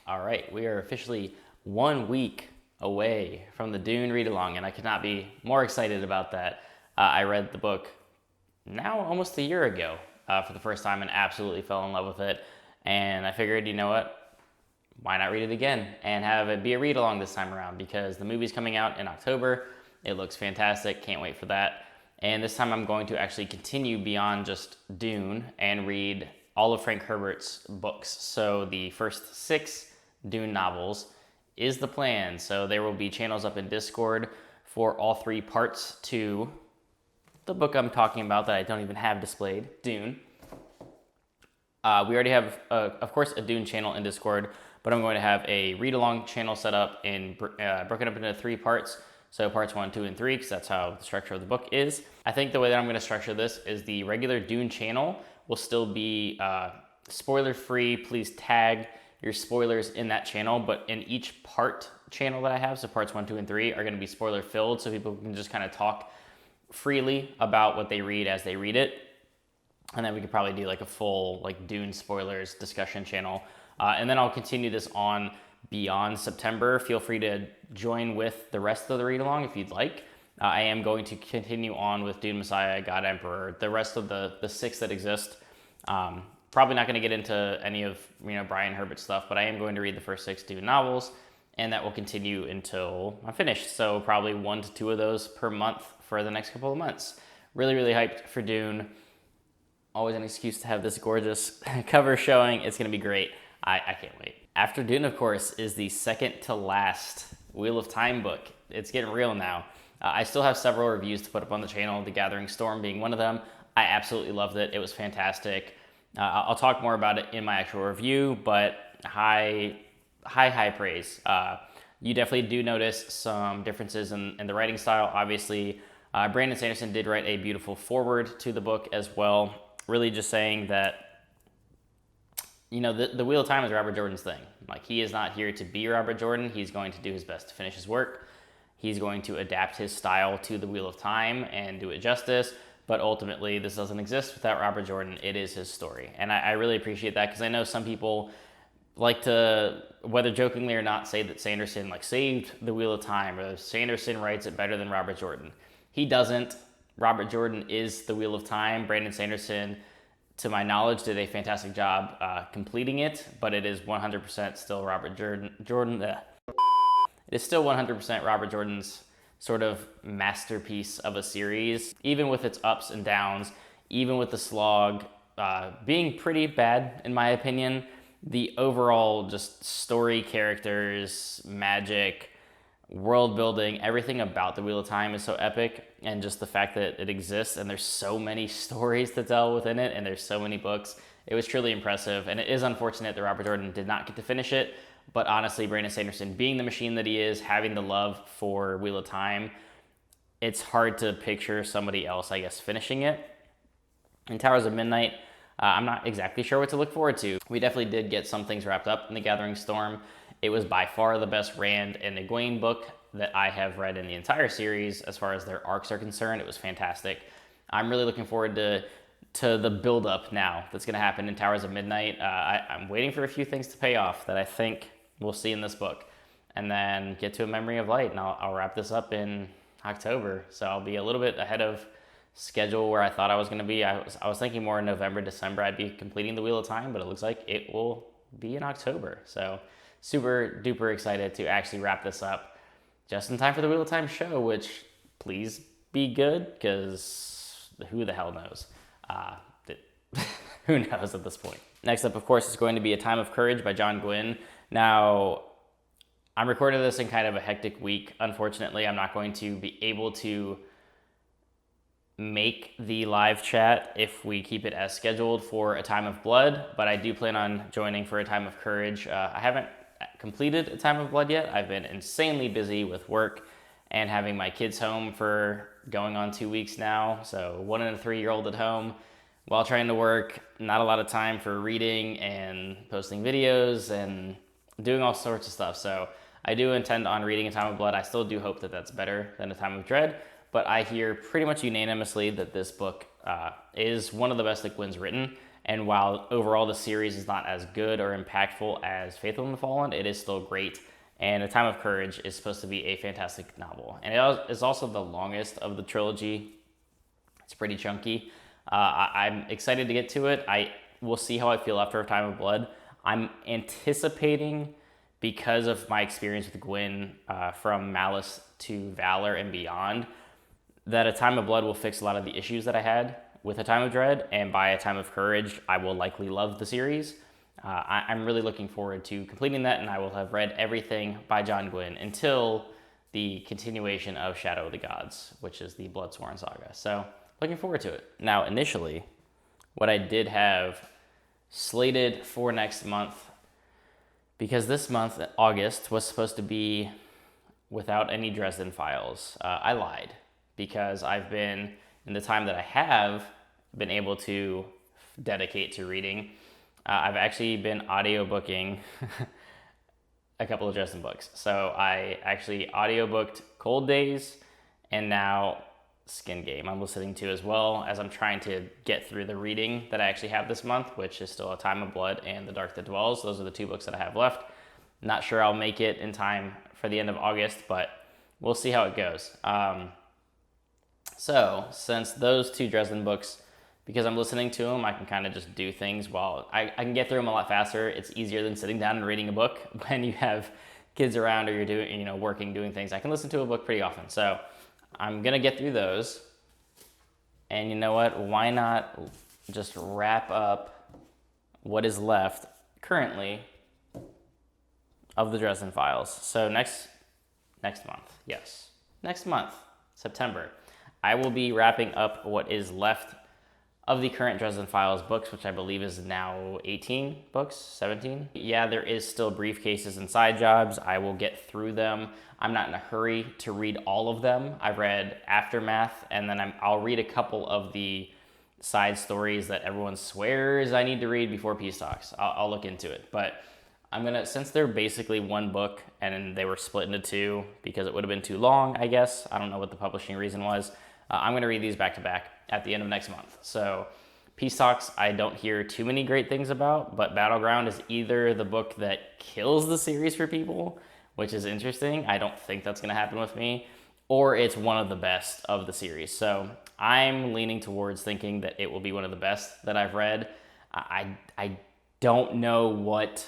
All right, we are officially 1 week away from the Dune read along, and I could not be more excited about that. I read the book now almost a year ago for the first time and absolutely fell in love with it. And I figured, you know what? Why not read it again and have it be a read along this time around, because the movie's coming out in October. It looks fantastic. Can't wait for that. And this time I'm going to actually continue beyond just Dune and read all of Frank Herbert's books. So the first 6 Dune novels is the plan. So there will be channels up in Discord for all 3 parts to the book I'm talking about that I don't even have displayed, Dune. We already have, of course, a Dune channel in Discord, but I'm going to have a read-along channel set up and broken up into 3 parts. So parts 1, 2, and 3, because that's how the structure of the book is. I think the way that I'm going to structure this is the regular Dune channel will still be spoiler-free. Please tag your spoilers in that channel, but in each part channel that I have, so parts 1, 2, and 3 are going to be spoiler-filled, so people can just kind of talk freely about what they read as they read it. And then we could probably do like a full like Dune spoilers discussion channel. And then I'll continue this on beyond September. Feel free to join with the rest of the read along if you'd like. I am going to continue on with Dune Messiah, God Emperor, the rest of the 6 that exist. Probably not going to get into any of Brian Herbert's stuff, but I am going to read the first 6 Dune novels, and that will continue until I'm finished. So probably 1 to 2 of those per month for the next couple of months. Really, really hyped for Dune. Always an excuse to have this gorgeous cover showing. It's going to be great. I can't wait. After Dune, of course, is the second to last Wheel of Time book. It's getting real now. I still have several reviews to put up on the channel, The Gathering Storm being one of them. I absolutely loved it. It was fantastic. I'll talk more about it in my actual review, but high praise. You definitely do notice some differences in the writing style. Obviously, Brandon Sanderson did write a beautiful foreword to the book as well. Really just saying that, the Wheel of Time is Robert Jordan's thing. Like, he is not here to be Robert Jordan. He's going to do his best to finish his work. He's going to adapt his style to the Wheel of Time and do it justice. But ultimately, this doesn't exist without Robert Jordan. It is his story. And I really appreciate that, because I know some people like to, whether jokingly or not, say that Sanderson saved the Wheel of Time, or Sanderson writes it better than Robert Jordan. He doesn't. Robert Jordan is the Wheel of Time. Brandon Sanderson, to my knowledge, did a fantastic job completing it, but it is 100% still Robert Jordan. It is still 100% Robert Jordan's sort of masterpiece of a series, even with its ups and downs, even with the slog being pretty bad, in my opinion. The overall just story, characters, magic, world building, everything about the Wheel of Time is so epic, and just the fact that it exists and there's so many stories to tell within it, and there's so many books. It was truly impressive, and it is unfortunate that Robert Jordan did not get to finish it, but honestly, Brandon Sanderson, being the machine that he is, having the love for Wheel of Time, it's hard to picture somebody else, I guess, finishing it. In Towers of Midnight, I'm not exactly sure what to look forward to. We definitely did get some things wrapped up in The Gathering Storm. It was by far the best Rand and Egwene book that I have read in the entire series as far as their arcs are concerned. It was fantastic. I'm really looking forward to the build-up now that's going to happen in Towers of Midnight. I'm waiting for a few things to pay off that I think we'll see in this book, and then get to A Memory of Light, and I'll wrap this up in October. So I'll be a little bit ahead of schedule where I thought I was going to be. I was thinking more in November, December I'd be completing the Wheel of Time, but it looks like it will be in October. So super duper excited to actually wrap this up just in time for the Wheel of Time show, which please be good, because who the hell knows? Who knows at this point? Next up, of course, is going to be A Time of Courage by John Gwynne. Now, I'm recording this in kind of a hectic week. Unfortunately, I'm not going to be able to make the live chat if we keep it as scheduled for A Time of Blood, but I do plan on joining for A Time of Courage. I haven't completed A Time of Blood yet. I've been insanely busy with work and having my kids home for going on 2 weeks now. So 1 and a 3-year-old at home while trying to work. Not a lot of time for reading and posting videos and doing all sorts of stuff. So I do intend on reading A Time of Blood. I still do hope that that's better than A Time of Dread, but I hear pretty much unanimously that this book is one of the best that Gwynn's written. And while overall the series is not as good or impactful as Faithful and the Fallen, it is still great. And A Time of Courage is supposed to be a fantastic novel. And it is also the longest of the trilogy. It's pretty chunky. I'm excited to get to it. We'll see how I feel after A Time of Blood. I'm anticipating, because of my experience with Gwyn from Malice to Valor and beyond, that A Time of Blood will fix a lot of the issues that I had with A Time of Dread, and by A Time of Courage, I will likely love the series. I'm really looking forward to completing that, and I will have read everything by John Gwynne until the continuation of Shadow of the Gods, which is the Bloodsworn saga. So, looking forward to it. Now, initially, what I did have slated for next month, because this month, August, was supposed to be without any Dresden Files. I lied, because I've been, in the time that I have been able to dedicate to reading, I've actually been audiobooking a couple of Dresden books. So I actually audiobooked Cold Days, and now Skin Game I'm listening to, as well as I'm trying to get through the reading that I actually have this month, which is still A Time of Blood and The Dark That Dwells. Those are the two books that I have left. Not sure I'll make it in time for the end of August, but we'll see how it goes. So, since those two Dresden books, because I'm listening to them, I can kind of just do things while I can get through them a lot faster. It's easier than sitting down and reading a book when you have kids around or you're doing, working, doing things. I can listen to a book pretty often. So, I'm going to get through those. And you know what? Why not just wrap up what is left currently of the Dresden Files? So, next month, September, I will be wrapping up what is left of the current Dresden Files books, which I believe is now 18 books, 17. Yeah, there is still briefcases and side jobs. I will get through them. I'm not in a hurry to read all of them. I've read Aftermath, and then I'll read a couple of the side stories that everyone swears I need to read before Peace Talks. I'll look into it. But since they're basically one book and they were split into two because it would have been too long, I guess. I don't know what the publishing reason was. I'm going to read these back to back at the end of next month. So Peace Talks, I don't hear too many great things about, but Battleground is either the book that kills the series for people, which is interesting. I don't think that's going to happen with me, or it's one of the best of the series. So I'm leaning towards thinking that it will be one of the best that I've read. I don't know what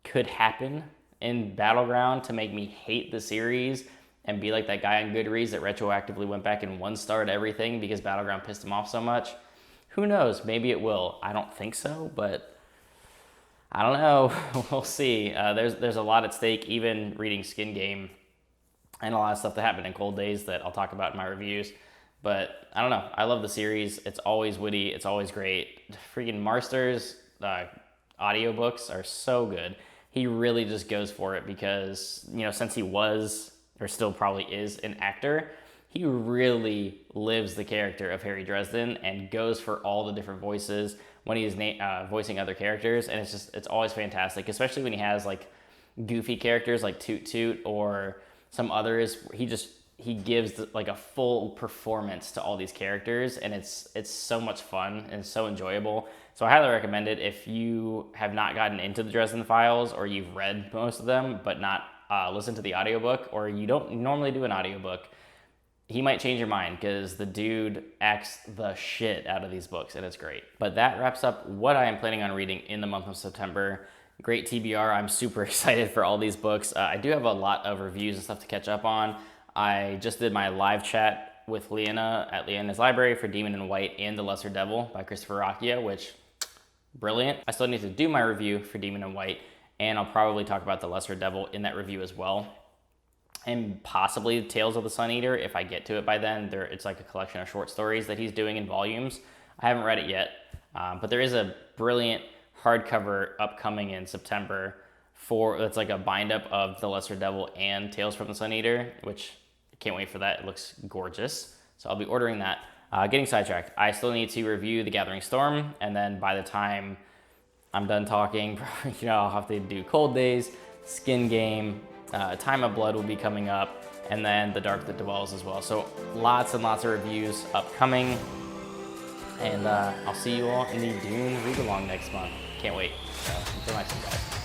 could happen in Battleground to make me hate the series and be like that guy on Goodreads that retroactively went back and one-starred everything because Battleground pissed him off so much. Who knows? Maybe it will. I don't think so, but I don't know. We'll see. There's a lot at stake, even reading Skin Game, and a lot of stuff that happened in Cold Days that I'll talk about in my reviews. But I don't know. I love the series. It's always witty. It's always great. Freaking Marster's audiobooks are so good. He really just goes for it because, since he was, or still probably is, an actor, he really lives the character of Harry Dresden and goes for all the different voices when he's voicing other characters. And it's always fantastic, especially when he has like goofy characters like Toot Toot or some others. He gives like a full performance to all these characters, and it's so much fun and so enjoyable. So I highly recommend it if you have not gotten into the Dresden Files, or you've read most of them but not listened to the audiobook, or you don't normally do an audiobook. He might change your mind because the dude acts the shit out of these books, and it's great. But that wraps up what I am planning on reading in the month of September. Great TBR. I'm super excited for all these books. I do have a lot of reviews and stuff to catch up on. I just did my live chat with Leanna at Leanna's Library for Demon in White and The Lesser Devil by Christopher Rocchia, which, brilliant. I still need to do my review for Demon in White, and I'll probably talk about The Lesser Devil in that review as well. And possibly Tales of the Sun Eater, if I get to it by then. It's like a collection of short stories that he's doing in volumes. I haven't read it yet, but there is a brilliant hardcover upcoming in September that's like a bind-up of The Lesser Devil and Tales from the Sun Eater, which I can't wait for that. It looks gorgeous. So I'll be ordering that. Getting sidetracked. I still need to review The Gathering Storm, and then by the time I'm done talking, I'll have to do Cold Days, Skin Game, Time of Blood will be coming up, and then The Dark That Dwells as well. So lots and lots of reviews upcoming. And I'll see you all in the Dune read along next month. Can't wait. So until next time, guys.